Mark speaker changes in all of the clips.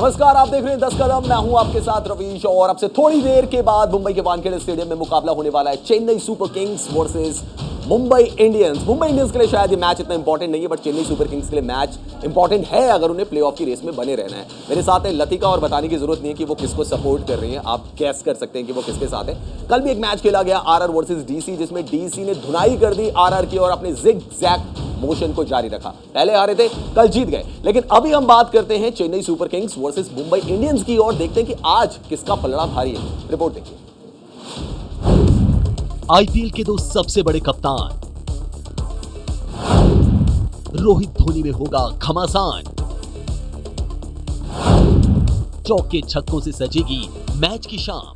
Speaker 1: नमस्कार, आप देख रहे हैं 10 कदम। मैं हूं आपके साथ रवीश और अब से थोड़ी देर के बाद मुंबई के वानखेड़े स्टेडियम में मुकाबला होने वाला है Chennai super Kings versus Mumbai Indians. Mumbai Indians के लिए शायद ये मैच इतना इंपॉर्टेंट नहीं है, बट चेन्नई सुपर किंग्स के लिए मैच इंपॉर्टेंट है अगर उन्हें प्लेऑफ की रेस में बने रहना है। मेरे साथ है लतिका और बताने की जरूरत नहीं है कि वो किसको सपोर्ट कर रही है, आप गैस कर सकते हैं कि वो किसके साथ है। कल भी एक मैच खेला गया आरआर वर्सेस डीसी, जिसमें डीसी ने धुनाई कर दी आरआर की और अपने जिग जैग मोशन को जारी रखा। पहले हारे थे, कल जीत गए। लेकिन अभी हम बात करते हैं Chennai super Kings versus Mumbai Indians की और देखते हैं कि आज किसका पलड़ा भारी है। रिपोर्ट देखिए।
Speaker 2: आईपीएल के दो सबसे बड़े कप्तान, रोहित धोनी में होगा घमासान। चौके छक्कों से सजेगी मैच की शाम।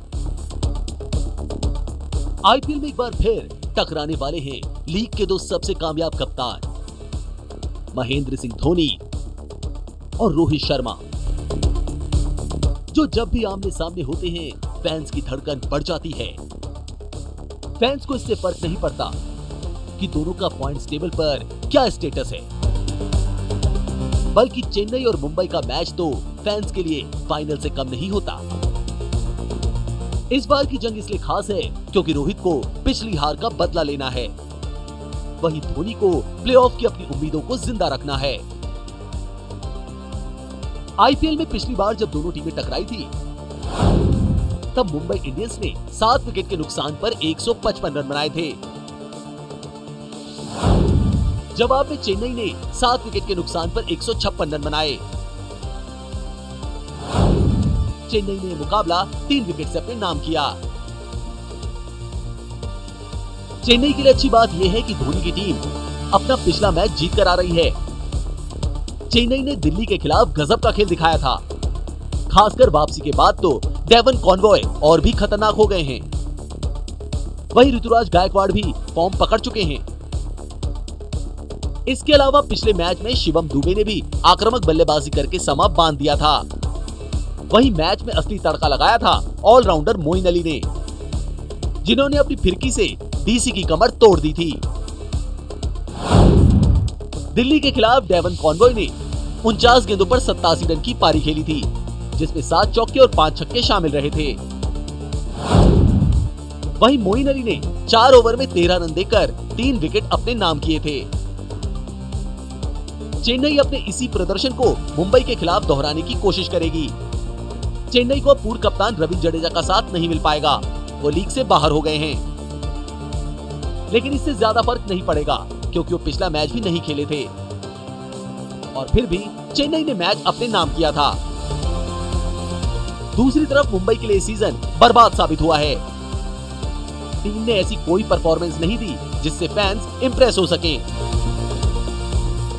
Speaker 2: आईपीएल में एक बार फिर टकराने वाले हैं लीग के दो सबसे कामयाब कप्तान, महेंद्र सिंह धोनी और रोहित शर्मा, जो जब भी आमने सामने होते हैं फैंस की धड़कन बढ़ जाती है। फैंस को इससे फर्क नहीं पड़ता कि दोनों का पॉइंट्स टेबल पर क्या स्टेटस है, बल्कि चेन्नई और मुंबई का मैच तो फैंस के लिए फाइनल से कम नहीं होता। इस बार की जंग इसलिए खास है क्योंकि रोहित को पिछली हार का बदला लेना है, वहीं धोनी को प्लेऑफ की अपनी उम्मीदों को जिंदा रखना है। आईपीएल में पिछली बार जब दोनों टीमें टकराई थी, तब मुंबई इंडियंस ने 7 विकेट के नुकसान पर 155 रन बनाए थे। जवाब में चेन्नई ने 7 विकेट के नुकसान पर 156 रन बनाए। चेन्नई ने मुकाबला 3 विकेट से अपने नाम किया। चेन्नई के लिए अच्छी बात यह है कि धोनी की टीम अपना पिछला मैच जीत कर आ रही है। चेन्नई ने दिल्ली के खिलाफ गजब का खेल दिखाया था, खासकर वापसी के बाद तो डेवन कॉनवॉय और भी खतरनाक हो गए हैं। वहीं ऋतुराज गायकवाड़ भी फॉर्म पकड़ चुके हैं। इसके अलावा पिछले मैच में शिवम दुबे ने भी आक्रामक बल्लेबाजी करके समा बांध दिया था। वहीं मैच में असली तड़का लगाया था ऑलराउंडर मोइन अली ने, जिन्होंने अपनी फिरकी से डीसी की कमर तोड़ दी थी। दिल्ली के खिलाफ डेवन कॉनवॉय ने 49 गेंदों पर 87 रन की पारी खेली थी, जिसमें 7 चौके और 5 छक्के शामिल रहे थे। वहीं मोइन अली ने 4 ओवर में 13 रन देकर 3 विकेट अपने नाम किए थे। चेन्नई अपने इसी प्रदर्शन को मुंबई के खिलाफ दोहराने की कोशिश करेगी। चेन्नई को पूर्व कप्तान रविंद्र जडेजा का साथ नहीं मिल पाएगा, वो लीग से बाहर हो गए हैं। लेकिन इससे ज्यादा फर्क नहीं पड़ेगा क्योंकि वो पिछला मैच भी नहीं खेले थे और फिर भी चेन्नई ने मैच अपने नाम किया था। दूसरी तरफ मुंबई के लिए सीजन बर्बाद साबित हुआ है। टीम ने ऐसी कोई परफॉर्मेंस नहीं दी जिससे फैंस इंप्रेस हो सके।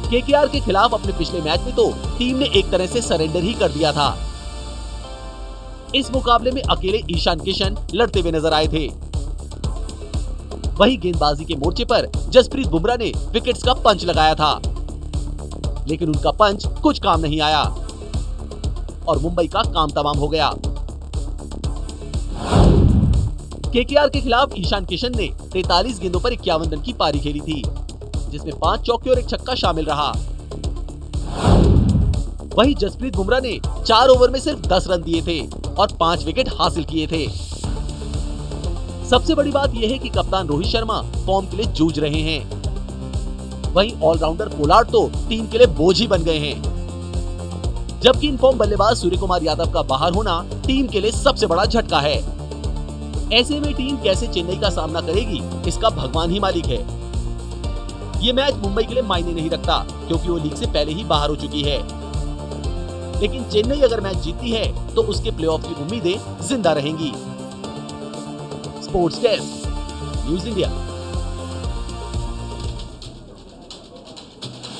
Speaker 2: केकेआर के खिलाफ अपने पिछले मैच में तो टीम ने एक तरह से सरेंडर ही कर दिया था। इस मुकाबले में अकेले ईशान किशन लड़ते हुए नजर आए थे। वहीं गेंदबाजी के मोर्चे पर जसप्रीत बुमराह ने विकेट्स का पंच लगाया था, लेकिन उनका पंच कुछ काम नहीं आया और मुंबई का काम तमाम हो गया। केकेआर के खिलाफ ईशान किशन ने 43 गेंदों पर 51 रन की पारी खेली थी, जिसमें 5 चौके और 1 छक्का शामिल रहा। वहीं जसप्रीत बुमराह ने 4 ओवर में सिर्फ 10 रन दिए थे और 5 विकेट हासिल किए थे। सबसे बड़ी बात यह है कि कप्तान रोहित शर्मा फॉर्म के लिए जूझ रहे हैं। वहीं ऑलराउंडर पोलार्ड तो टीम के लिए बोझ ही बन गए हैं। जबकि इनफॉर्म बल्लेबाज सूर्यकुमार यादव का बाहर होना टीम के लिए सबसे बड़ा झटका है। ऐसे में टीम कैसे चेन्नई का सामना करेगी, इसका भगवान ही मालिक है। ये मैच मुंबई के लिए मायने नहीं रखता क्योंकि वो लीग से पहले ही बाहर हो चुकी है। लेकिन चेन्नई अगर मैच जीतती है तो उसके प्लेऑफ की उम्मीदें जिंदा रहेंगी। Sports desk, news India.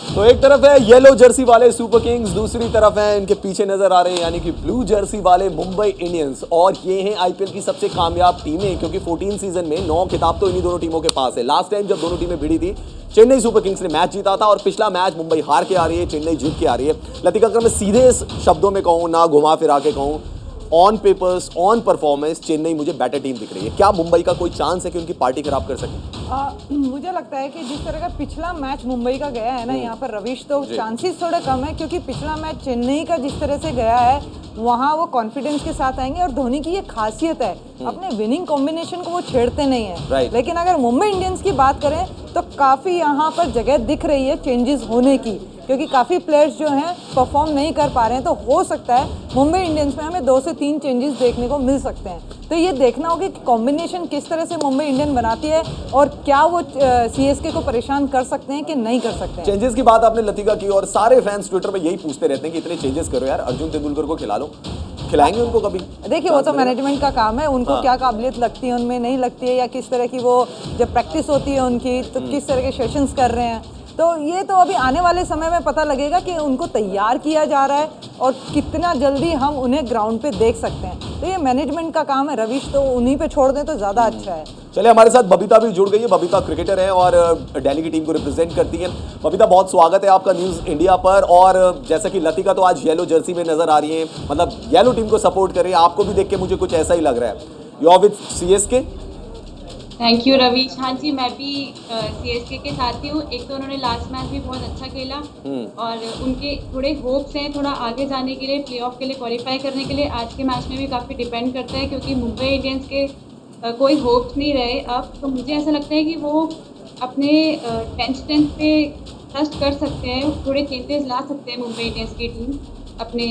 Speaker 1: तो एक तरफ है येलो जर्सी वाले सुपर किंग्स, दूसरी तरफ है इनके पीछे नजर आ रहे हैं यानी कि ब्लू जर्सी वाले मुंबई इंडियंस। और ये हैं आईपीएल की सबसे कामयाब टीमें, क्योंकि 14 सीजन में 9 खिताब तो इन्हीं दोनों टीमों के पास है। लास्ट टाइम जब दोनों टीमें भिड़ी थी, चेन्नई सुपर किंग्स ने मैच जीता था और पिछला मैच मुंबई हार के आ रही है, चेन्नई जीत के आ रही है। लतिका, अगर मैं सीधे शब्दों में कहूँ, ना घुमा फिरा के कहूँ, on papers, on performance Chennai मुझे बेटर टीम दिख रही है। क्या मुंबई का कोई चांस है कि उनकी पार्टी खराब कर सके?
Speaker 3: मुझे लगता है कि जिस तरह का पिछला मैच मुंबई का गया है ना, यहाँ पर रविश, तो चांसेस थोड़े कम है, क्योंकि पिछला मैच चेन्नई का जिस तरह से गया है वहाँ वो कॉन्फिडेंस के साथ आएंगे। और धोनी की ये खासियत है, अपने विनिंग कॉम्बिनेशन को वो छेड़ते नहीं है। लेकिन अगर मुंबई इंडियंस की बात करें तो काफ़ी यहाँ पर जगह दिख रही है चेंजेस होने की, क्योंकि काफ़ी प्लेयर्स जो हैं परफॉर्म नहीं कर पा रहे हैं। तो हो सकता है मुंबई इंडियंस में हमें 2 से 3 चेंजेस देखने को मिल सकते हैं। तो ये देखना होगा कि कॉम्बिनेशन किस तरह से मुंबई इंडियन बनाती है और क्या वो सीएसके को परेशान कर सकते हैं कि नहीं कर सकते हैं।
Speaker 1: चेंजेस की बात आपने लतिका की, और सारे फैंस ट्विटर पे यही पूछते रहते हैं कि इतने चेंजेस करो यार, अर्जुन तेंदुलकर को खिला लो। खिलाएंगे उनको कभी?
Speaker 3: देखिए, वो तो मैनेजमेंट का काम है, उनको क्या काबिलियत लगती है, उनमें नहीं लगती है, या किस तरह की वो जब प्रैक्टिस होती है उनकी तो किस तरह के सेशंस कर रहे हैं। तो ये तो अभी आने वाले समय में पता लगेगा कि उनको तैयार किया जा रहा है और कितना जल्दी हम उन्हें ग्राउंड पे देख सकते हैं। तो ये मैनेजमेंट का काम है, रविश तो उन्हीं पे छोड़ दें तो ज़्यादा अच्छा है।
Speaker 1: चलिए, हमारे साथ बबीता भी जुड़ गई है। बबीता क्रिकेटर है और दिल्ली की टीम को रिप्रेजेंट करती है। बबीता, बहुत स्वागत है आपका न्यूज़ इंडिया पर। और जैसा कि लतिका तो आज येलो जर्सी में नजर आ रही है, मतलब येलो टीम को सपोर्ट कर रही है, आपको भी देख के मुझे कुछ ऐसा ही लग रहा है। You are with CSK?
Speaker 4: Thank you Ravish. हाँ जी, मैं भी सीएसके के साथ ही हूँ। एक तो उन्होंने लास्ट मैच भी बहुत अच्छा खेला और उनके थोड़े होप्स हैं थोड़ा आगे जाने के लिए, प्लेऑफ के लिए क्वालिफाई करने के लिए। आज के मैच में भी काफ़ी डिपेंड करता है, क्योंकि मुंबई इंडियंस के कोई होप्स नहीं रहे अब। तो मुझे ऐसा लगता है कि वो अपने 10th पे ट्रस्ट कर सकते हैं, थोड़े चेंजेस ला सकते हैं। मुंबई इंडियंस की टीम अपने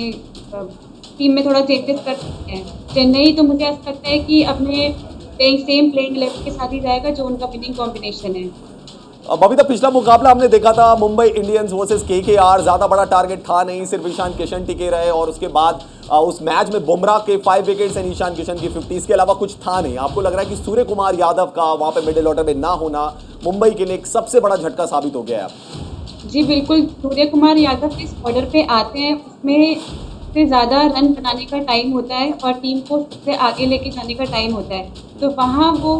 Speaker 4: टीम में थोड़ा चेंजेस कर सकते हैं। चेन्नई तो मुझे ऐसा लगता है कि अपने सेम प्लेइंग लेवल के साथ ही जाएगा जो उनका विनिंग कॉम्बिनेशन है।
Speaker 1: बबीता, पिछला मुकाबला हमने देखा था मुंबई इंडियंस वर्सेस केकेआर। ज्यादा बड़ा टारगेट था नहीं, सिर्फ ईशान किशन टिके रहे और उसके बाद उस मैच में बुमराह के 5 विकेट्स एंड ईशान किशन की 50, इसके अलावा कुछ था नहीं। आपको लग रहा है कि सूर्य कुमार यादव का वहां पे मिडिल ऑर्डर में ना होना मुंबई के लिए एक सबसे बड़ा झटका साबित हो गया है?
Speaker 4: जी बिल्कुल, सूर्य कुमार यादव जिस ऑर्डर पे आते हैं उसमें सबसे ज़्यादा रन बनाने का टाइम होता है और टीम को सबसे आगे लेके जाने का टाइम होता है। तो वहाँ वो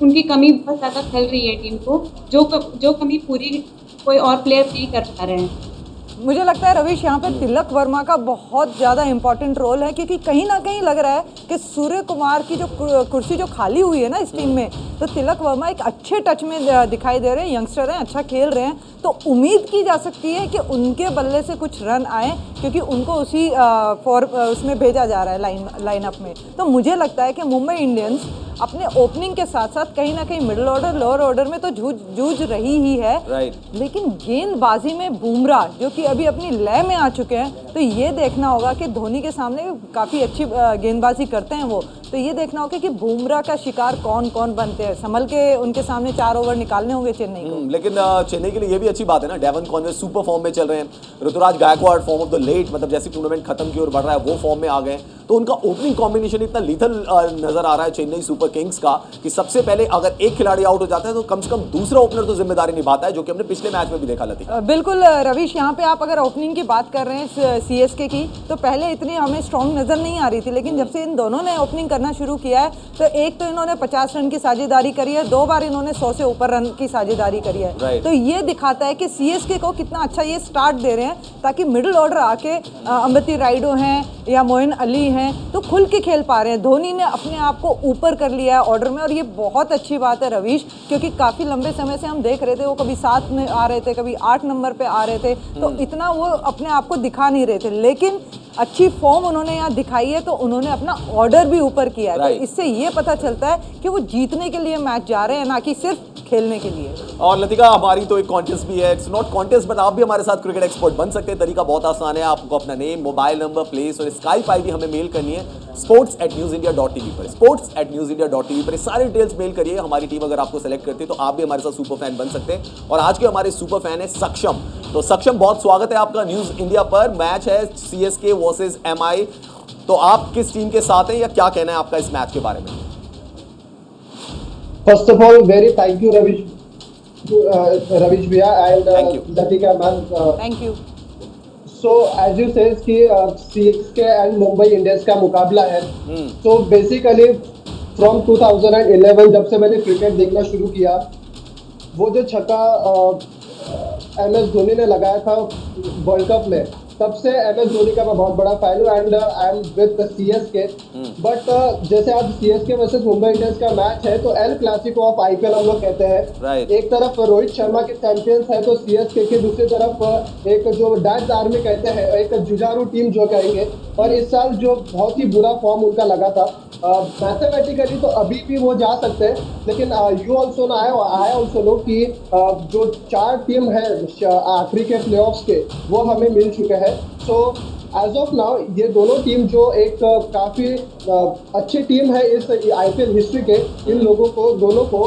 Speaker 4: उनकी कमी बहुत ज़्यादा खल रही है टीम को, जो कमी पूरी कोई और प्लेयर नहीं कर पा रहे हैं।
Speaker 3: मुझे लगता है रविश, यहाँ पे तिलक वर्मा का बहुत ज़्यादा इंपॉर्टेंट रोल है, क्योंकि कहीं ना कहीं लग रहा है कि सूर्य कुमार की जो कुर्सी जो खाली हुई है ना इस टीम में, तो तिलक वर्मा एक अच्छे टच में दिखाई दे रहे हैं, यंगस्टर हैं, अच्छा खेल रहे हैं। तो उम्मीद की जा सकती है कि उनके बल्ले से कुछ रन आए, क्योंकि उनको उसी उसमें भेजा जा रहा है लाइनअप में। तो मुझे लगता है कि मुंबई इंडियंस अपने ओपनिंग के साथ साथ कहीं ना कहीं मिडिल ऑर्डर, लोअर ऑर्डर में तो जूझ रही ही है। लेकिन गेंदबाजी में बुमराह जो कि अभी अपनी लय में आ चुके हैं, तो ये देखना होगा कि धोनी के सामने काफ़ी अच्छी गेंदबाजी करते हैं वो। तो ये देखना होगा कि बुमराह का शिकार कौन कौन बनते हैं, संभल के उनके सामने 4 ओवर निकालने होंगे चेन्नई को।
Speaker 1: लेकिन चेन्नई के लिए ये भी अच्छी बात है ना, डेवन कॉनवे सुपर फॉर्म में चल रहे हैं, Ruturaj Gaikwad form of the late, मतलब जैसे टूर्नामेंट खत्म की ओर बढ़ रहा है वो फॉर्म में आ गए। तो उनका ओपनिंग कॉम्बिनेशन इतना लीथल नजर आ रहा है चेन्नई सुपर किंग्स का कि सबसे पहले अगर एक खिलाड़ी आउट हो जाता है तो कम से कम दूसरा ओपनर तो जिम्मेदारी निभाता है, जो कि हमने पिछले मैच में भी देखा लतिका।
Speaker 3: बिल्कुल रविश, यहाँ पे आप अगर ओपनिंग की बात कर रहे हैं सीएसके की, तो पहले इतनी हमें स्ट्रॉन्ग नजर नहीं आ रही थी, लेकिन जब से इन दोनों ने ओपनिंग करना शुरू किया है तो एक तो इन्होंने 50 रन की साझेदारी करी है, 2 बार इन्होंने 100 से ऊपर रन की साझेदारी करी है। तो ये दिखाता है कि सीएसके को कितना अच्छा ये स्टार्ट दे रहे हैं, ताकि मिडिल ऑर्डर आके अंबती राइडो हैं या मोइन अली हैं तो खुल के खेल पा रहे हैं। धोनी ने अपने आप को ऊपर कर लिया है ऑर्डर में, और ये बहुत अच्छी बात है रवीश, क्योंकि काफ़ी लंबे समय से हम देख रहे थे वो कभी 7 में आ रहे थे, कभी 8 नंबर पे आ रहे थे, तो इतना वो अपने आप को दिखा नहीं रहे थे। लेकिन अच्छी फॉर्म उन्होंने यहाँ दिखाई है, तो उन्होंने अपना ऑर्डर भी ऊपर किया है। तो इससे ये पता चलता है कि वो जीतने के लिए मैच जा रहे हैं, ना कि सिर्फ खेलने के लिए।
Speaker 1: और लतिका, हमारी तो एक कॉन्टेस्ट भी है, इट्स नॉट कॉन्टेस्ट बट आप भी हमारे साथ क्रिकेट एक्सपर्ट बन सकते हैं। तरीका बहुत आसान है, आपको अपना नेम, मोबाइल नंबर, प्लेस और स्काइप आईडी हमें मेल करनी है sports@newsindia.tv पर। sports@newsindia.tv पर सारे डिटेल्स मेल करिए। हमारी टीम अगर आपको सेलेक्ट करती है तो आप भी हमारे साथ सुपर फैन बन सकते हैं। और आज के हमारे सुपर फैन है सक्षम। तो सक्षम, बहुत स्वागत है आपका न्यूज इंडिया पर। मैच है सीएसके वर्सेस एमआई, तो आप किस टीम के साथ हैं या क्या कहना है आपका इस मैच के बारे में?
Speaker 5: First of all, very thank you, Ravish Bhaiya and Latika ma'am.
Speaker 3: Thank you.
Speaker 5: So as you said कि CSK and Mumbai Indians का मुकाबला है। So basically from 2011 जब से मैंने क्रिकेट देखना शुरू किया, वो जो छक्का MS धोनी ने लगाया था वर्ल्ड कप में, तब से MS धोनी का मैं बहुत बड़ा फैन हूँ and I am with CSK। But जैसे आज CSK वर्सेस मुंबई इंडियंस का मैच है तो एल क्लासिको ऑफ IPL हम लोग कहते हैं।
Speaker 1: Right.
Speaker 5: एक तरफ रोहित शर्मा के चैंपियंस है तो CSK के दूसरी तरफ एक जो डैश आर्मी कहते हैं, एक जुझारू टीम जो कहेंगे। और इस साल जो बहुत ही बुरा फॉर्म उनका लगा था, मैथमेटिकली तो अभी भी वो जा सकते हैं, लेकिन you also know, I also know कि जो 4 टीम है आखिरी के प्लेऑफ्स के वो हमें मिल चुके हैं। सो एज ऑफ नाउ ये दोनों टीम जो एक काफ़ी अच्छी टीम है इस IPL हिस्ट्री के, इन लोगों को दोनों को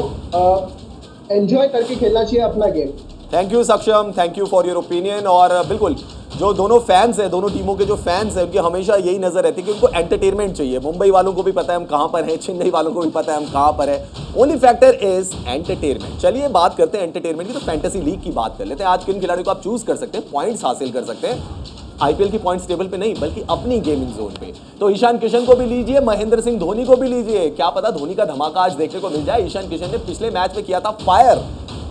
Speaker 5: एंजॉय करके खेलना चाहिए अपना गेम।
Speaker 1: थैंक यू सक्षम, thank you for your opinion. और बिल्कुल जो दोनों फैंस हैं, दोनों टीमों के जो फैंस हैं, उनकी हमेशा यही नजर रहती है कि उनको एंटरटेनमेंट चाहिए। मुंबई वालों को भी पता है हम कहाँ पर हैं, चेन्नई वालों को भी पता है हम कहाँ पर हैं। Only factor is entertainment. चलिए बात करते हैं एंटरटेनमेंट की, तो फैंटेसी लीग की बात कर लेते हैं। आज किन खिलाड़ियों को आप चूज कर सकते हैं, पॉइंट्स हासिल कर सकते हैं IPL की पॉइंट्स टेबल पे नहीं बल्कि अपनी गेमिंग जोन पे। तो ईशान किशन को भी लीजिए, महेंद्र सिंह धोनी को भी लीजिए। क्या पता धोनी का धमाका आज देखने को मिल जाए। ईशान किशन ने पिछले मैच में किया था फायर,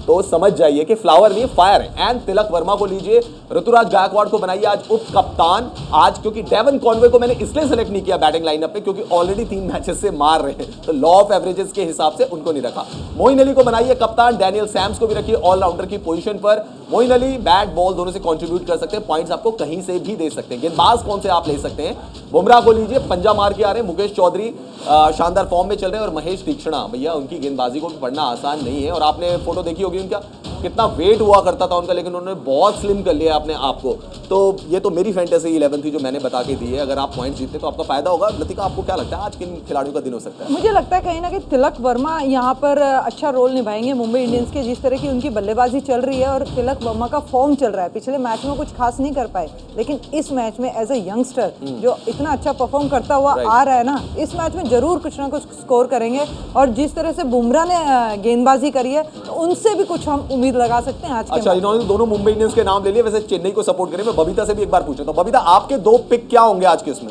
Speaker 1: तो समझ जाइए कि फ्लावर नहीं फायर है। एंड तिलक वर्मा को लीजिए, ऋतुराज गायकवाड़ को बनाइए आज उप कप्तान। आज क्योंकि डेवन कॉनवे को मैंने इसलिए सेलेक्ट नहीं किया बैटिंग लाइनअप पे क्योंकि ऑलरेडी 3 मैचेस से मार रहे हैं, तो लॉ ऑफ एवरेजेस के हिसाब से उनको नहीं रखा। मोइन अली को बनाइए कप्तान, डैनियल सैम्स को भी रखिए ऑलराउंडर की पोजीशन पर। मोइन अली बैट बॉल दोनों से कंट्रीब्यूट कर सकते हैं, पॉइंट्स आपको कहीं से भी दे सकते हैं। गेंदबाज कौन से आप ले सकते हैं, बुमराह को लीजिए, पंजा मार के आ रहे हैं। मुकेश चौधरी शानदार फॉर्म में चल रहे हैं और महेश तीक्ष्णा, भैया उनकी गेंदबाजी को भी पढ़ना आसान नहीं है। और आपने फोटो देखी होगी उनका, कितना वेट हुआ करता था उनका, लेकिन उन्होंने बहुत स्लिम कर लिया अपने आप को। तो ये तो मेरी फैंटेसी 11 थी जो मैंने बता के दी है। अगर आप पॉइंट जीतते तो आपका फायदा होगा। लतिका आपको क्या लगता है आज किन खिलाड़ियों का दिन हो सकता है?
Speaker 3: मुझे लगता है कहीं ना कहीं तिलक वर्मा यहाँ पर अच्छा रोल निभाएंगे मुंबई इंडियंस के। जिस तरह की उनकी बल्लेबाजी चल रही है और तिलक वर्मा का फॉर्म चल रहा है, पिछले मैच में कुछ खास नहीं कर पाए, लेकिन इस मैच में एज ए यंगस्टर जो इतना अच्छा परफॉर्म करता हुआ आ रहा है ना, इस मैच में जरूर कुछ ना कुछ स्कोर करेंगे। और जिस तरह से बुमराह ने गेंदबाजी करी है, तो उनसे भी कुछ हम उम्मीद लगा सकते हैं आज के।
Speaker 1: अच्छा, इन्होंने दोनों मुंबई इंडियंस के नाम ले लिए, वैसे चेन्नई को सपोर्ट करें। मैं बबीता से भी एक बार पूछा था, बबीता आपके 2 पिक क्या होंगे आज के इसमें?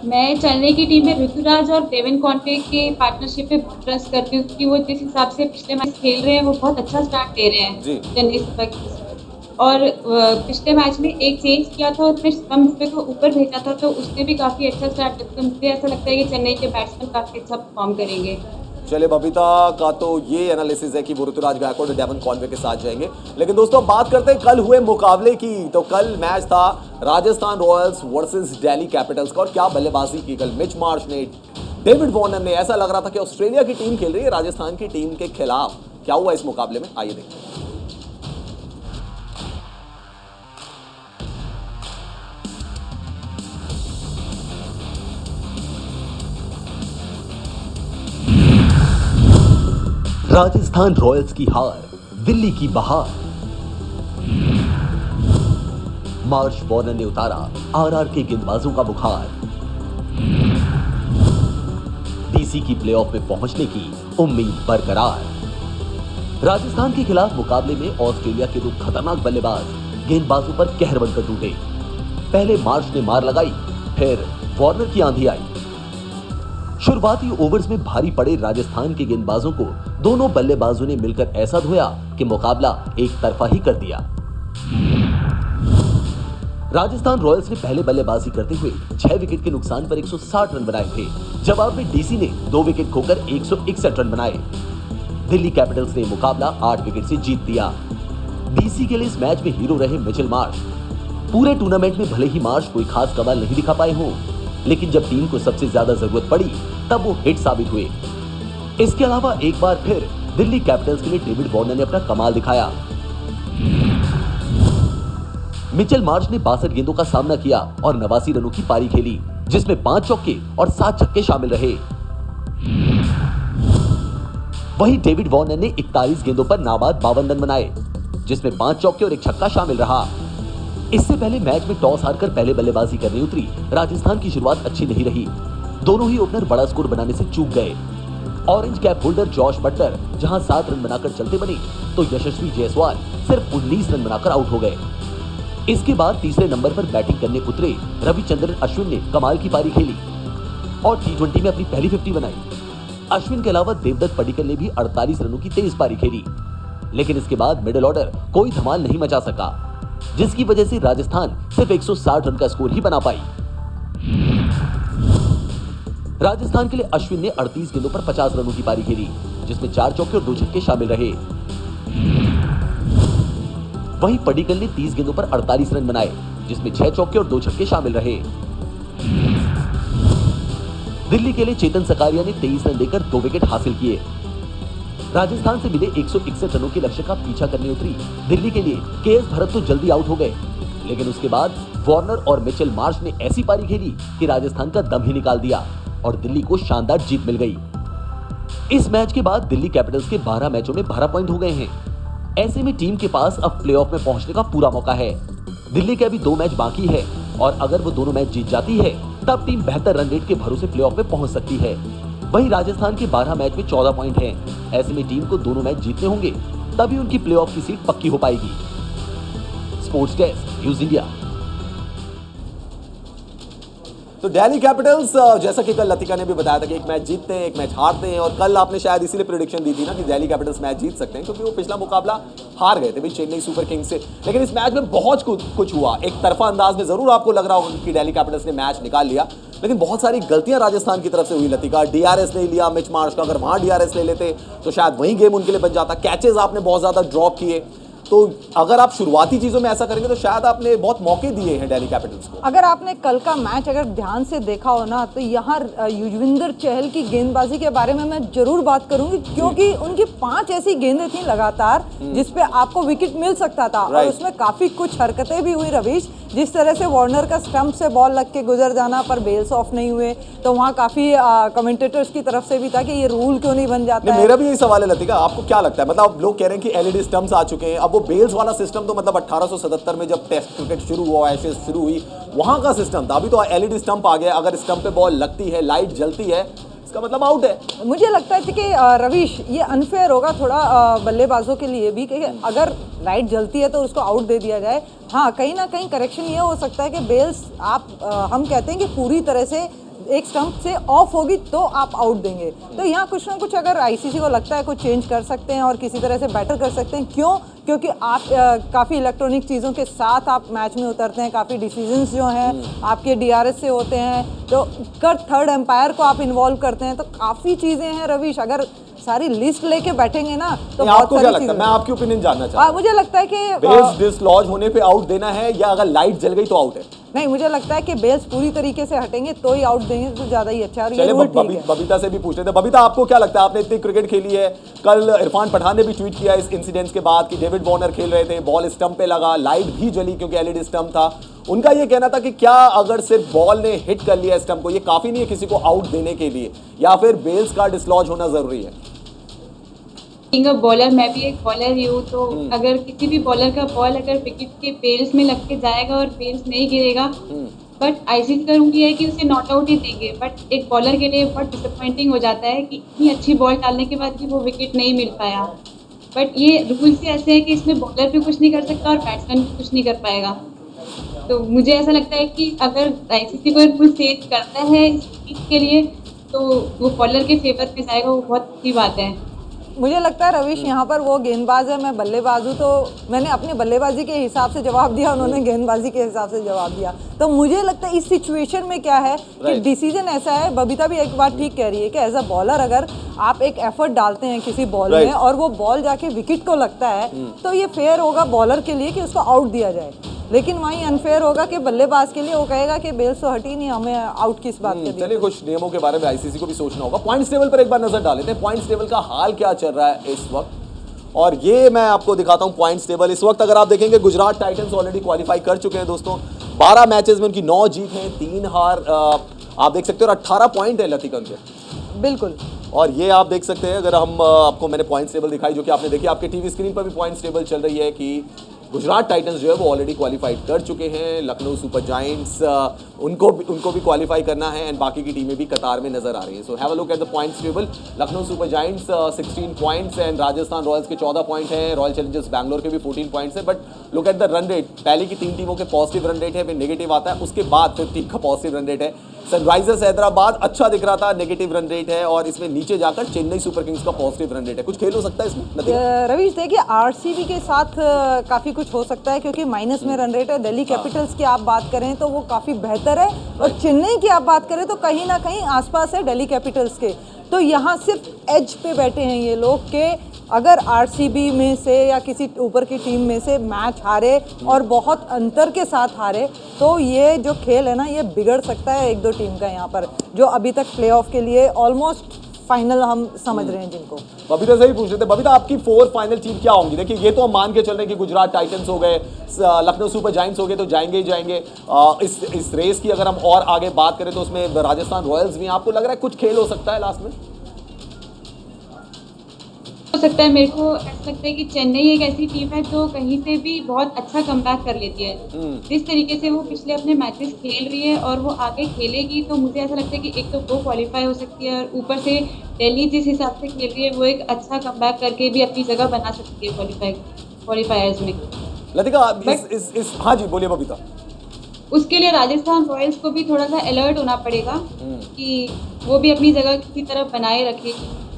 Speaker 4: मैं चेन्नई की टीम में ऋतुराज और डेवन कॉनवे के पार्टनरशिप पे बहुत ट्रस्ट करती हूँ क्योंकि वो जिस हिसाब से पिछले मैच खेल रहे हैं वो बहुत अच्छा स्टार्ट दे रहे हैं चेन्नई सुपर किंग्स। और पिछले मैच में एक चेंज किया था और फिर शिवम दुबे को ऊपर भेजा था, तो उसने भी काफ़ी अच्छा स्टार्ट दिया। तो मुझे ऐसा लगता है कि चेन्नई के बैट्समैन काफ़ी अच्छा परफॉर्म करेंगे।
Speaker 1: चलिए, बबीता का तो ये एनालिसिस है कि वो ऋतुराज गायकवाड़ और डेवन कॉनवे के साथ जाएंगे। लेकिन दोस्तों बात करते हैं कल हुए मुकाबले की। तो कल मैच था Rajasthan Royals versus Delhi Capitals का, और क्या बल्लेबाजी की कल मिच मार्श ने, डेविड वार्नर ने। ऐसा लग रहा था कि ऑस्ट्रेलिया की टीम खेल रही है राजस्थान की टीम के खिलाफ। क्या हुआ इस मुकाबले में, आइए देखते हैं।
Speaker 2: राजस्थान रॉयल्स की हार, दिल्ली की बहार। मार्श वार्नर ने उतारा आरआर के गेंदबाजों का बुखार। डीसी की प्लेऑफ में पहुंचने की उम्मीद बरकरार। राजस्थान के खिलाफ मुकाबले में ऑस्ट्रेलिया के 2 खतरनाक बल्लेबाज गेंदबाजों पर कहर बनकर टूटे। पहले मार्श ने मार लगाई, फिर वार्नर की आंधी आई। शुरुआती ओवर्स में भारी पड़े राजस्थान के गेंदबाजों को दोनों बल्लेबाजों ने मिलकर ऐसा धोया कि मुकाबला एक तरफा ही कर दिया। राजस्थान रॉयल्स ने पहले बल्लेबाजी करते हुए 6 विकेट के नुकसान पर 160 रन बनाए थे। जवाब में डीसी ने 2 विकेट खोकर 161 रन बनाए। दिल्ली कैपिटल्स ने मुकाबला 8 विकेट से जीत दिया। डीसी के लिए इस मैच में हीरो रहे मिचेल मार्श। पूरे टूर्नामेंट में भले ही मार्श कोई खास कमाल नहीं दिखा पाए हों, लेकिन जब टीम को सबसे ज्यादा जरूरत पड़ी तब वो हिट साबित हुए। इसके अलावा एक बार फिर दिल्ली कैपिटल्स के लिए डेविड वार्नर ने अपना कमाल दिखाया। मिचेल मार्श ने 62 गेंदों का सामना किया और 89 रनों की पारी खेली, जिसमें 5 चौके और 7 छक्के शामिल रहे। वहीं डेविड वार्नर ने 41 गेंदों पर नाबाद 52 रन बनाए, जिसमें 5 चौके और 1 छक्का शामिल रहा। इससे पहले मैच में टॉस हारकर पहले बल्लेबाजी करने उतरी राजस्थान की शुरुआत अच्छी नहीं रही। दोनों ही ओपनर बड़ा स्कोर बनाने से चूक गए। Orange cap holder Jos Buttler जहां 7 रन बनाकर चलते बने, तो यशस्वी जायसवाल सिर्फ 19 रन बनाकर आउट हो गए। इसके बाद तीसरे नंबर पर बैटिंग करने उतरे रविचंद्रन अश्विन ने कमाल की पारी खेली और T20 में अपनी पहली 50 बनाई। अश्विन के अलावा देवदत्त पडिक्कल ने भी 48 रनों की तेज पारी खेली, लेकिन इसके बाद मिडिल ऑर्डर कोई धमाल नहीं मचा सका। जिसकी वजह से राजस्थान सिर्फ 160 रन का स्कोर ही बना पाई। राजस्थान के लिए अश्विन ने 38 गेंदों पर 50 रनों की पारी खेली, जिसमें 4 चौके और 2 छक्के शामिल रहे। वहीं पडिक्कल ने 30 गेंदों पर 48 रन बनाए, जिसमें 6 चौके और 2 छक्के शामिल रहे। दिल्ली के लिए चेतन सकारिया ने 23 रन देकर 2 विकेट हासिल किए। राजस्थान से मिले 161 रनों के लक्ष्य का पीछा करने उतरी दिल्ली के लिए केएस भरत तो जल्दी आउट हो गए, लेकिन उसके बाद वार्नर और मिचेल मार्श ने ऐसी पारी खेली कि राजस्थान का दम ही निकाल दिया और दिल्ली को शानदार जीत मिल गई। इस मैच के बाद दिल्ली कैपिटल्स के 12 मैचों में 12 पॉइंट हो गए हैं। ऐसे में टीम के पास अब प्लेऑफ में पहुंचने का पूरा मौका है। दिल्ली के अभी 2 मैच बाकी है और अगर वो दोनों मैच जीत जाती है तब टीम बेहतर रन रेट के भरोसे प्लेऑफ में पहुंच सकती है। वहीं राजस्थान के 12 मैच में 14 पॉइंट हैं। ऐसे में टीम को दोनों मैच जीतने होंगे, तभी उनकी प्लेऑफ की सीट पक्की हो पाएगी। Sports desk, news India.
Speaker 1: तो दिल्ली कैपिटल्स, जैसा कि कल लतिका ने भी बताया था कि एक मैच जीतते हैं, एक मैच हारते हैं, और कल आपने शायद इसीलिए प्रेडिक्शन दी थी ना कि दिल्ली कैपिटल्स मैच जीत सकते हैं, क्योंकि वो पिछला मुकाबला हार गए थे भाई चेन्नई सुपर किंग्स से। लेकिन इस मैच में बहुत कुछ हुआ। एक तरफा अंदाज में जरूर आपको लग रहा होगा कि दिल्ली कैपिटल्स ने मैच निकाल लिया, लेकिन बहुत सारी गलतियां राजस्थान की तरफ से हुई। लतिका डीआरएस नहीं लिया मिच मार्श का, अगर वहां डीआरएस ले लेते तो शायद वही गेम उनके लिए बच जाता। कैचेस आपने बहुत ज्यादा ड्रॉप किए, तो अगर आप शुरुआती चीजों में ऐसा करेंगे तो शायद आपने बहुत मौके दिए हैं दिल्ली कैपिटल्स को।
Speaker 3: अगर आपने कल का मैच अगर ध्यान से देखा हो ना, तो यहाँ युजवेंद्र चहल की गेंदबाजी के बारे में मैं जरूर बात करूंगी, क्योंकि उनकी 5 ऐसी गेंदें थी लगातार जिसपे आपको विकेट मिल सकता था, और उसमें काफी कुछ हरकतें भी हुई रवीश। जिस तरह से वार्नर का स्टंप से बॉल लग के गुजर जाना पर बेल्स ऑफ नहीं हुए, तो वहाँ काफी कमेंटेटर्स की तरफ से भी था कि ये रूल क्यों नहीं बन जाता है।
Speaker 1: मेरा भी यही सवाल है लतिका, आपको क्या लगता है? मतलब लोग कह रहे हैं कि एलईडी स्टंप्स आ चुके हैं। अब वो बेल्स वाला सिस्टम तो मतलब 1877 में जब टेस्ट क्रिकेट शुरू हुआ, एशेज शुरू हुई, वहां का सिस्टम था। अभी तो एलईडी स्टंप आ गया, अगर स्टंप पे बॉल लगती है, लाइट जलती है, इसका मतलब आउट है।
Speaker 3: मुझे लगता है कि रवीश, ये अनफेयर होगा थोड़ा बल्लेबाजों के लिए भी, कि अगर लाइट जलती है तो उसको आउट दे दिया जाए। हाँ, कहीं ना कहीं करेक्शन ये हो सकता है कि बेल्स हम कहते हैं कि पूरी तरह से एक स्टंप से ऑफ होगी तो आप आउट देंगे। तो यहाँ कुछ ना कुछ अगर आईसीसी को लगता है कुछ चेंज कर सकते हैं और किसी तरह से बेटर कर सकते हैं। क्यों? क्योंकि आप काफ़ी इलेक्ट्रॉनिक चीज़ों के साथ आप मैच में उतरते हैं, काफ़ी डिसीजंस जो हैं आपके डीआरएस से होते हैं, तो थर्ड एम्पायर को आप इन्वॉल्व करते हैं, तो काफ़ी चीज़ें हैं रवीश। अगर सारी लिस्ट लेके बैठेंगे ना तो
Speaker 1: आपको क्या लगता है? मैं आपकी ओपिनियन जानना चाहता हूं।
Speaker 3: मुझे लगता है कि
Speaker 1: बेल्स डिसलॉज होने पे आउट देना है, या अगर लाइट जल गई तो आउट है?
Speaker 3: नहीं, मुझे लगता है कि बेल्स पूरी तरीके से हटेंगे तो ही आउट देंगे तो ज्यादा ही अच्छा है। और ये
Speaker 1: चलिए
Speaker 3: रूल ठीक है।
Speaker 1: बबीता से भी पूछ लेते हैं। बबीता, आपको क्या लगता है? आपने इतनी क्रिकेट खेली है, कल इरफान पठान ने भी ट्वीट किया इस इंसिडेंट के बाद कि डेविड वार्नर खेल रहे थे, बॉल स्टंप पे लगा, लाइट भी जली क्योंकि एलईडी स्टंप था। उनका ये कहना था कि क्या अगर सिर्फ बॉल ने हिट कर लिया स्टंप को, ये काफी नहीं है किसी को आउट देने के लिए, या फिर बेल्स का डिसलॉज होना जरूरी है?
Speaker 4: बॉलर, मैं भी एक बॉलर ही हूँ, तो अगर किसी भी बॉलर का बॉल अगर विकेट के बेल्स में लग के जाएगा और बेल्स नहीं गिरेगा, बट आईसीसी का रूल ये है कि उसे नॉट आउट ही देंगे। बट एक बॉलर के लिए बहुत डिसअपॉइंटिंग हो जाता है कि इतनी अच्छी बॉल डालने के बाद भी वो विकेट नहीं मिल पाया। बट ये रूल्स ही ऐसे हैं कि इसमें बॉलर भी कुछ नहीं कर सकता और बैट्समैन भी कुछ नहीं कर पाएगा। तो मुझे ऐसा लगता है कि अगर आईसीसी कोई रूल सेट करता है इस चीज़ के लिए तो वो बॉलर के फेवर में जाएगा, वो बहुत अच्छी बात है।
Speaker 3: मुझे लगता है रवीश, यहाँ पर वो गेंदबाज है, मैं बल्लेबाज हूँ, तो मैंने अपनी बल्लेबाजी के हिसाब से जवाब दिया, उन्होंने गेंदबाजी के हिसाब से जवाब दिया। तो मुझे लगता है इस सिचुएशन में क्या है कि डिसीजन ऐसा है। बबीता भी एक बात ठीक कह रही है कि एज अ बॉलर अगर आप एक एफर्ट डालते हैं किसी बॉल में और वो बॉल जाके विकेट को लगता है, तो ये फेयर होगा बॉलर के लिए कि उसको आउट दिया जाए। लेकिन वहीं अनफेयर होगा कि बल्लेबाज के लिए वो कहेगा कि बेल्स तो हटी नहीं, हमें आउट किस बात के लिए।
Speaker 1: चलिए, कुछ नियमों के बारे में आईसीसी को भी सोचना होगा। पॉइंट्स टेबल पर एक बार नजर डाल लेते हैं। पॉइंट्स टेबल का हाल क्या चल रहा है इस वक्त, और ये मैं आपको दिखाता हूं पॉइंट्स टेबल। इस वक्त अगर आप देखेंगे, गुजरात टाइटंस ऑलरेडी क्वालिफाई कर चुके हैं दोस्तों। 12 मैचेस में उनकी 9 जीत हैं, 3 हार। आप देख सकते हो, 18 पॉइंट है लतिका उनके।
Speaker 3: बिल्कुल।
Speaker 1: और ये आप देख सकते हैं, अगर हम आपको मैंने पॉइंट्स टेबल दिखाई जो कि आपने देखी, आपके टीवी स्क्रीन पर भी पॉइंट्स टेबल चल रही है कि गुजरात टाइटंस जो है वो ऑलरेडी क्वालिफाइड कर चुके हैं। लखनऊ सुपर जायंट्स उनको भी क्वालिफाई करना है, एंड बाकी की टीमें भी कतार में नजर आ रही हैं। So have a look at the points table. Lucknow super giants 16 points and Rajasthan Royals के 14 पॉइंट हैं। रॉयल चैलेंजर्स बैंगलोर के भी 14 पॉइंट्स हैं। But look at the run rate, पहले की 3 टीमों के पॉजिटिव रन रेट है, फिर नेगेटिव आता है, उसके बाद फिर टीम का पॉजिटिव रन रेट है। सनराइजर्स हैदराबाद अच्छा दिख रहा था, नेगेटिव रन रेट है, और इसमें नीचे जाकर चेन्नई सुपर किंग्स का पॉजिटिव रन रेट है। कुछ खेल हो सकता है इसमें लतिका?
Speaker 3: रवीश देखिए, आरसीबी के साथ काफी कुछ हो सकता है, क्योंकि माइनस में रन रेट है। दिल्ली कैपिटल्स की आप बात करें तो वो काफी बेहतर है, और चेन्नई की आप बात करें तो कहीं ना कहीं आसपास है दिल्ली कैपिटल्स के। तो यहाँ सिर्फ एज पे बैठे हैं ये लोग के अगर आरसीबी में से या किसी ऊपर की टीम में से मैच हारे और बहुत अंतर के साथ हारे, तो ये जो खेल है ना, ये बिगड़ सकता है एक दो टीम का यहाँ पर, जो अभी तक प्लेऑफ के लिए ऑलमोस्ट फाइनल हम समझ रहे हैं जिनको।
Speaker 1: बबीता से ही पूछ रहे थे, बबीता आपकी 4 फाइनल टीम क्या होंगी? देखिए ये तो हम मान के चल रहे हैं कि गुजरात टाइटंस हो गए, लखनऊ सुपर जायंट्स हो गए, तो जाएंगे ही जाएंगे। इस रेस की अगर हम और आगे बात करें तो उसमें राजस्थान रॉयल्स भी, आपको लग रहा है कुछ खेल हो सकता है लास्ट में?
Speaker 4: हो सकता है, मेरे को ऐसा लगता है कि चेन्नई एक ऐसी टीम है जो कहीं से भी बहुत अच्छा कमबैक कर लेती है। जिस तरीके से वो पिछले अपने मैचेस खेल रही है और वो आगे खेलेगी, तो मुझे ऐसा लगता है कि एक तो वो क्वालिफाई हो सकती है, और ऊपर से दिल्ली जिस हिसाब से खेल रही है वो एक अच्छा कमबैक करके भी अपनी जगह बना सकती है क्वालिफायर्स में।
Speaker 1: लतिका हाँ जी बोलिए बबीता।
Speaker 4: उसके लिए राजस्थान रॉयल्स को भी थोड़ा सा अलर्ट होना पड़ेगा कि वो भी अपनी जगह किसी तरह बनाए रखे,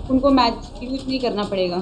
Speaker 4: उनको मैच यूज नहीं करना पड़ेगा।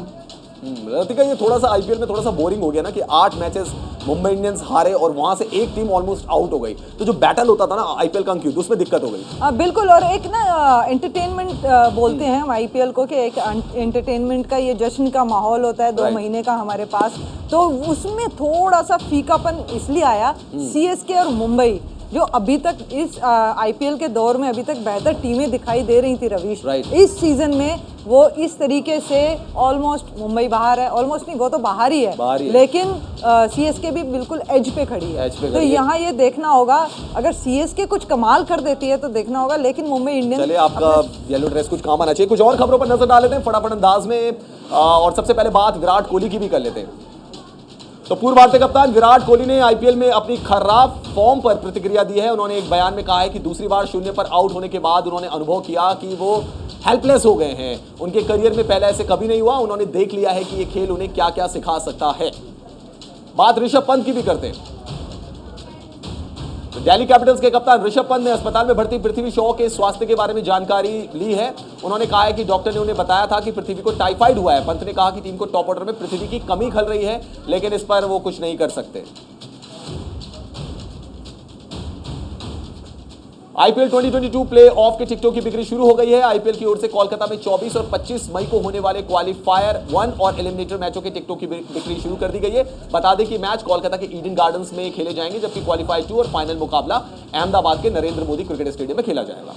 Speaker 1: लतिका ये थोड़ा सा आईपीएल में थोड़ा सा बोरिंग हो गया ना कि 8 मैचेस मुंबई इंडियंस हारे और वहां से एक टीम ऑलमोस्ट आउट हो गई, तो जो बैटल होता था ना आईपीएल का अंकित, उसमें दिक्कत हो गई।
Speaker 3: बिल्कुल, और एक ना एंटरटेनमेंट बोलते हैं हम आईपीएल को, कि एक एंटरटेनमेंट का ये जश्न का माहौल होता है 2 महीने का हमारे पास, तो उसमें थोड़ा सा फीकापन इसलिए आया। सीएसके और मुंबई जो अभी तक इस आईपीएल के दौर में अभी तक बेहतर टीमें दिखाई दे रही थी रवीश, इस सीजन में वो इस तरीके से ऑलमोस्ट मुंबई बाहर है, ऑलमोस्ट नहीं, वो तो बाहर ही है, लेकिन सीएसके भी बिल्कुल एज पे खड़ी है। तो यहाँ ये देखना होगा, अगर सीएसके कुछ कमाल कर देती है तो देखना होगा, लेकिन मुंबई इंडियंस,
Speaker 1: चलिए आपका येलो ड्रेस कुछ काम आना चाहिए। कुछ और खबरों पर नजर डाल लेते हैं फटाफट अंदाज में, और सबसे पहले बात विराट कोहली की भी कर लेते हैं। तो पूर्व भारतीय कप्तान विराट कोहली ने आईपीएल में अपनी खराब फॉर्म पर प्रतिक्रिया दी है। उन्होंने एक बयान में कहा है कि दूसरी बार 0 पर आउट होने के बाद उन्होंने अनुभव किया कि वो हेल्पलेस हो गए हैं। उनके करियर में पहले ऐसे कभी नहीं हुआ। उन्होंने देख लिया है कि ये खेल उन्हें क्या क्या सिखा सकता है। बात ऋषभ पंत की भी करते हैं। तो दिल्ली कैपिटल्स के कप्तान ऋषभ पंत ने अस्पताल में भर्ती पृथ्वी शॉ के स्वास्थ्य के बारे में जानकारी ली है। उन्होंने कहा है कि डॉक्टर ने उन्हें बताया था कि पृथ्वी को टाइफाइड हुआ है। पंत ने कहा कि टीम को टॉप ऑर्डर में पृथ्वी की कमी खल रही है, लेकिन इस पर वो कुछ नहीं कर सकते। आईपीएल 2022 प्ले ऑफ के टिकटों की बिक्री शुरू हो गई है। आईपीएल की ओर से कोलकाता में 24 और 25 मई को होने वाले क्वालिफायर 1 और एलिमिनेटर मैचों के टिकटों की बिक्री शुरू कर दी गई है। बता दें कि मैच कोलकाता के ईडन गार्डन्स में खेले जाएंगे, जबकि क्वालिफायर 2 और फाइनल मुकाबला अहमदाबाद के नरेंद्र मोदी क्रिकेट स्टेडियम में खेला जाएगा।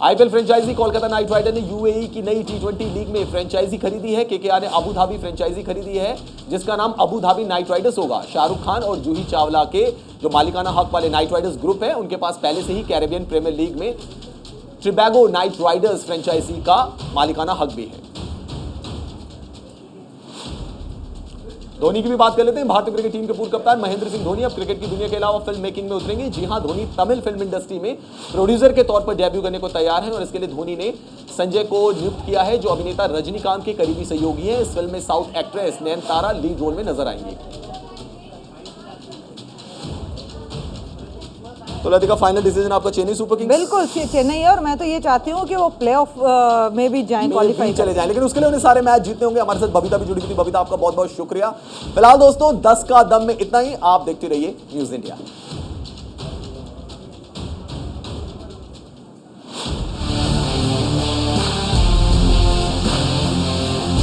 Speaker 1: IPL franchise Kolkata knight rider ने यूएई की नई टी20 लीग में फ्रेंचाइजी खरीदी है। केकेआर ने अबू धाबी फ्रेंचाइजी खरीदी है, जिसका नाम अबू धाबी नाइट राइडर्स होगा। शाहरुख खान और जूही चावला के जो मालिकाना हक वाले नाइट राइडर्स ग्रुप है, उनके पास पहले से ही कैरेबियन प्रीमियर लीग में ट्रिबैगो नाइट राइडर्स फ्रेंचाइजी का मालिकाना हक भी है। धोनी की भी बात कर लेते हैं। भारतीय क्रिकेट टीम के पूर्व कप्तान महेंद्र सिंह धोनी अब क्रिकेट की दुनिया के अलावा फिल्म मेकिंग में उतरेंगे। जी हां, धोनी तमिल फिल्म इंडस्ट्री में प्रोड्यूसर के तौर पर डेब्यू करने को तैयार हैं, और इसके लिए धोनी ने संजय को नियुक्त किया है, जो अभिनेता रजनीकांत के करीबी सहयोगी हैं। इस फिल्म में south actress Nayanthara lead role में नजर आएंगी। तो लतिका, फाइनल डिसीजन आपका चेन्नई सुपर किंग्स?
Speaker 3: बिल्कुल चेन्नई है, और मैं तो ये चाहती हूँ कि वो प्लेऑफ में भी जाएं, क्वालिफाई
Speaker 1: चले जाएं, लेकिन उसके लिए उन्हें सारे मैच जीतने होंगे। हमारे साथ बबीता भी जुड़ी हुई थी। बबीता, आपका बहुत बहुत शुक्रिया। फिलहाल दोस्तों 10 का दम में इतना ही। आप देखते रहिए न्यूज़ इंडिया।